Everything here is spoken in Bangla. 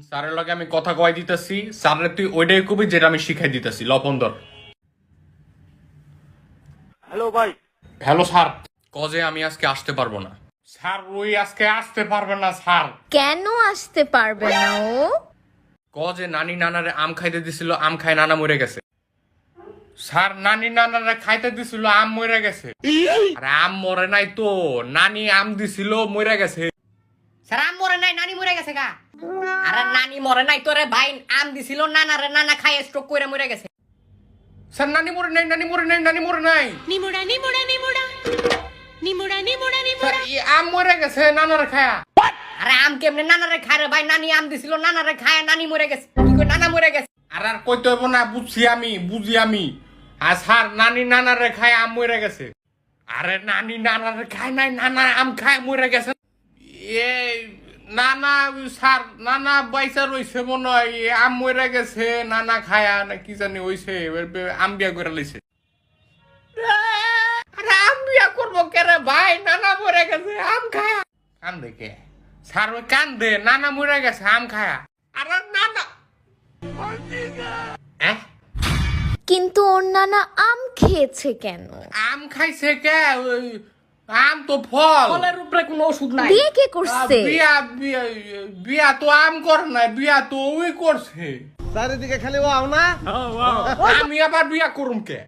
স্যারের লগে আমি কথা কয় দিতেছি, স্যারের তুই ওইটাই কবি যেটা আমি শিখাই দিতেছি। লপন্দর হ্যালো ভাই। হ্যালো স্যার, কজে আমি আজকে আসতে পারবো না স্যার। ওই আজকে আসতে পারবে না স্যার। কেন আসতে পারবে না ও? কজে নানি নানারে আম খাইতে দিছিল, আম খাই নানা মরে গেছে। স্যার নানি নানারে খাইতে দিছিল, আম মরে গেছে। আরে আম মরে নাই তো, নানি আম দিছিল মরে গেছে। স্যার আম মরে নাই, নানি মরে গেছে গা। আরে নানি মরে নাই তোরে ভাই, আম দিছিল নানারে, নানা খাই স্ট্রোক করে মরে গেছে। স্যার নানি মরে নাই, নানি মরে নাই, নানি মরে নাই। নিমুড়া নিমুড়া নিমুড়া নিমুড়া নিমুড়া স্যার নিমুড়া ই আম মরে গেছে নানারে খায়া। আরে আম কেমনে নানারে খায় রে ভাই? নানি আম দিছিল নানারে খায়, নানি মরে গেছে। কি কই নানা মরে গেছে? আর আর কইতে হইব না, বুঝছি আমি, বুঝি আমি। আর স্যার নানি নানারে খায় আম মরে গেছে। আরে নানি নানারে খায় নাই, নানা আম খায় মরে গেছে। এই নানা স্যার, নানা বাইসা রইছে মনে হয়, আম মরে গেছে, নানা খায়া না কি জানি হইছে, আম বিয়া করে লইছে। আরে আম বিয়া করবো কেরে ভাই? নানা মরে গেছে, আম খায়া। কান্দে কে স্যার? ওই কান্দে, নানা মরে গেছে আম খায়া। আরে নানা কিন্তু ওর নানা আম খেয়েছে কেন? আম খাইছে কে? ওই আম তো ফল। ফলের উপরে কোনো ওষুধ নাই। বিয়ে কে করছে? বিয়া বিয়া বিয়া তো আম কর না, বিয়া তো ওই করছে। চারিদিকে খালি ও আও না। আমি আবার বিয়া করুম কে?